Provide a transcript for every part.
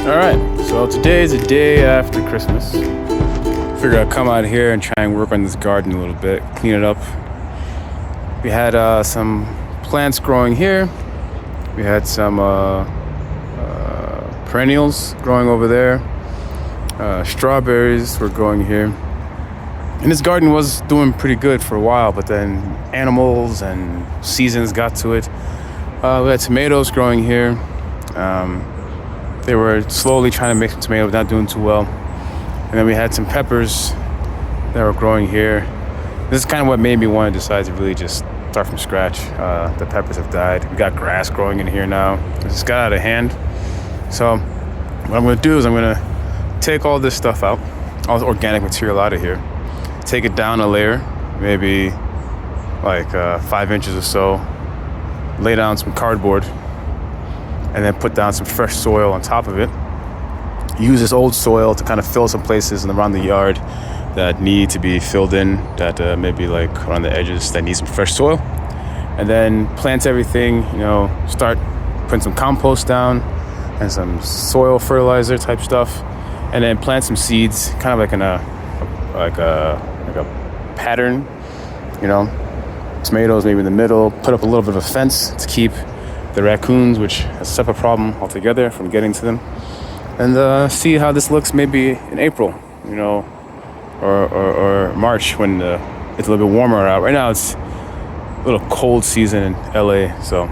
Alright, so today is the day after Christmas. Figured I'd come out here and try and work on this garden a little bit, clean it up. We had some plants growing here. We had some perennials growing over there. Strawberries were growing here. And this garden was doing pretty good for a while, but then animals and seasons got to it. We had tomatoes growing here. They were slowly trying to make some tomatoes, not doing too well. And then we had some peppers that were growing here. This is kind of what made me want to decide to really just start from scratch. The peppers have died. We got grass growing in here now. It just got out of hand. So what I'm going to do is I'm going to take all this stuff out, all the organic material out of here, take it down a layer, maybe like 5 inches or so, lay down some cardboard, and then put down some fresh soil on top of it. Use this old soil to kind of fill some places around the yard that need to be filled in, that maybe like around the edges that need some fresh soil. And then plant everything, start putting some compost down and some soil fertilizer type stuff. And then plant some seeds, kind of like in a pattern, tomatoes maybe in the middle, put up a little bit of a fence to keep the raccoons, which is a separate problem altogether, from getting to them, and see how this looks maybe in April, or March when it's a little bit warmer out. Right now it's a little cold season in LA, so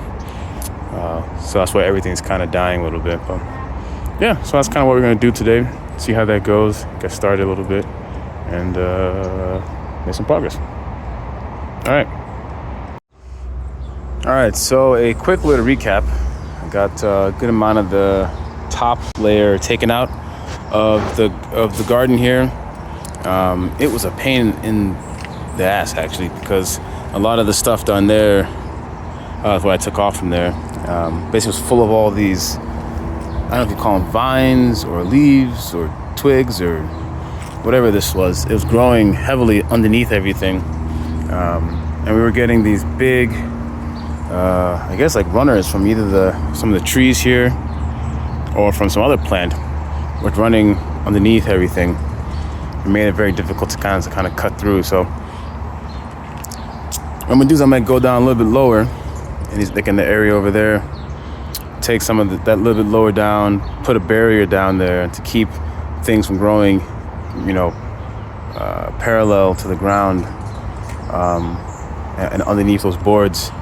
that's why everything's kind of dying a little bit. But yeah, so that's kind of what we're gonna do today. See how that goes, get started a little bit, and make some progress. All right, so a quick little recap. I got a good amount of the top layer taken out of the garden here. It was a pain in the ass, actually, because a lot of the stuff down there, that's what I took off from there, basically was full of all these, I don't know if you call them vines or leaves or twigs or whatever this was. It was growing heavily underneath everything, and we were getting these big, I guess like runners from either some of the trees here or from some other plant, which running underneath everything. It made it very difficult to kind of cut through. So what I'm gonna do is I might go down a little bit lower, and he's like in the area over there, take some of that little bit lower down, put a barrier down there to keep things from growing, parallel to the ground, and underneath those boards.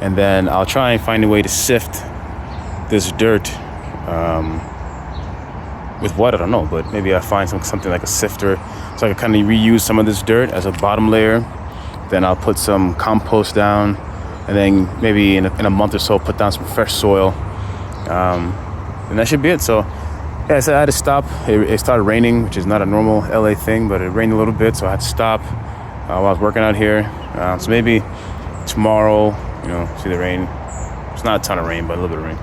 And then I'll try and find a way to sift this dirt with what, I don't know, but maybe I'll find something like a sifter so I can kind of reuse some of this dirt as a bottom layer. Then I'll put some compost down, and then maybe in a month or so put down some fresh soil, and that should be it. So yeah, so I had to stop. It started raining, which is not a normal LA thing, but it rained a little bit, so I had to stop while I was working out here. So maybe tomorrow, see the rain. It's not a ton of rain, but a little bit of rain.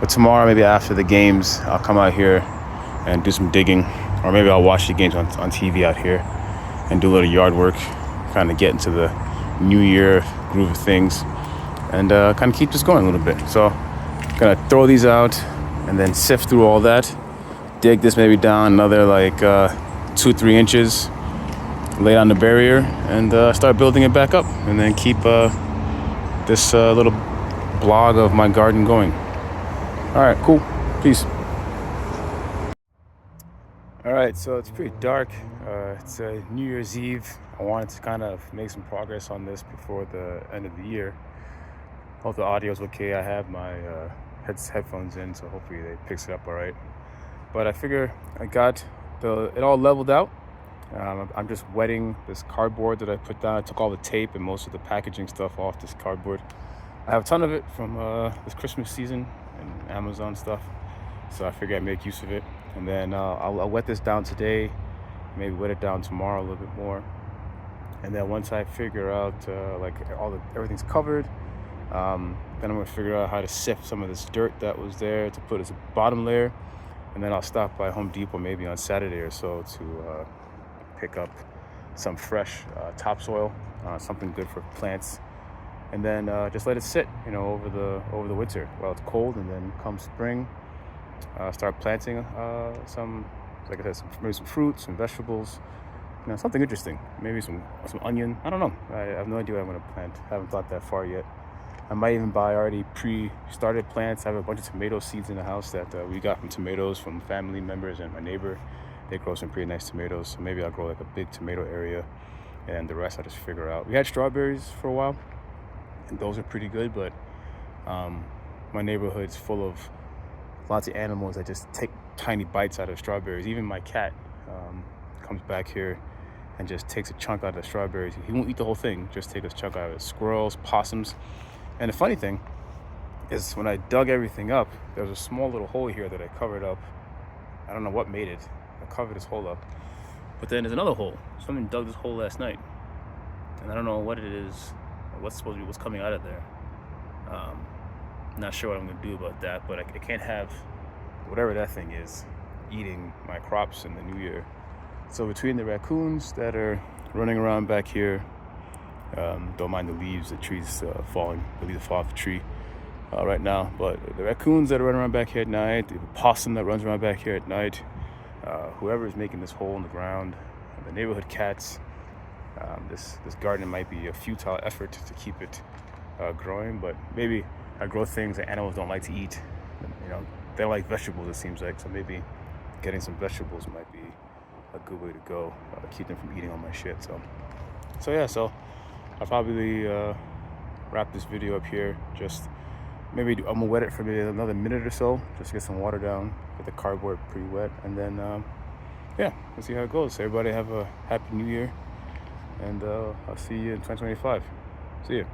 But tomorrow, maybe after the games, I'll come out here and do some digging, or maybe I'll watch the games on TV out here and do a little yard work, kind of get into the new year groove of things, and kind of keep this going a little bit. So I'm gonna throw these out and then sift through all that, dig this maybe down another like 2-3 inches, lay down the barrier, and start building it back up, and then keep this little blog of my garden going. All right, cool. Peace. All right, so it's pretty dark. It's New Year's Eve. I wanted to kind of make some progress on this before the end of the year. Hope the audio's okay. I have my headphones in, so hopefully it picks it up all right. But I figure I got it all leveled out. I'm just wetting this cardboard that I put down. I took all the tape and most of the packaging stuff off this cardboard. I have a ton of it from this Christmas season and Amazon stuff, so I figure I'd make use of it. And then I'll wet this down today, maybe wet it down tomorrow a little bit more. And then once I figure out everything's covered, then I'm gonna figure out how to sift some of this dirt that was there to put as a bottom layer. And then I'll stop by Home Depot maybe on Saturday or so to pick up some fresh topsoil, something good for plants, and then just let it sit, over the winter while it's cold. And then come spring, start planting some, like I said, maybe some fruits, some vegetables, something interesting. Maybe some onion. I don't know. I have no idea what I'm gonna plant. I haven't thought that far yet. I might even buy already pre-started plants. I have a bunch of tomato seeds in the house that we got from tomatoes from family members and my neighbor. They grow some pretty nice tomatoes, so maybe I'll grow like a big tomato area, and the rest I'll just figure out. We had strawberries for a while, and those are pretty good, but my neighborhood's full of lots of animals that just take tiny bites out of strawberries. Even my cat comes back here and just takes a chunk out of the strawberries. He won't eat the whole thing, just take a chunk out of it. Squirrels, possums. And the funny thing is when I dug everything up, there was a small little hole here that I covered up. I don't know what made it. I covered this hole up. But then there's another hole. Someone dug this hole last night. And I don't know what it is, or what's supposed to be what's coming out of there. Not sure what I'm gonna do about that, but I can't have whatever that thing is eating my crops in the new year. So between the raccoons that are running around back here, don't mind the leaves, the trees falling, the leaves fall off the tree right now, but the raccoons that are running around back here at night, the possum that runs around back here at night, whoever is making this hole in the ground, the neighborhood cats, this garden might be a futile effort to keep it growing, but maybe I grow things that animals don't like to eat. They like vegetables, it seems like, so maybe getting some vegetables might be a good way to go, keep them from eating all my shit. So I'll probably wrap this video up here. Just maybe I'm gonna wet it for maybe another minute or so, just to get some water down, get the cardboard pretty wet, and then yeah, we'll see how it goes. Everybody have a happy new year, and I'll see you in 2025. See you.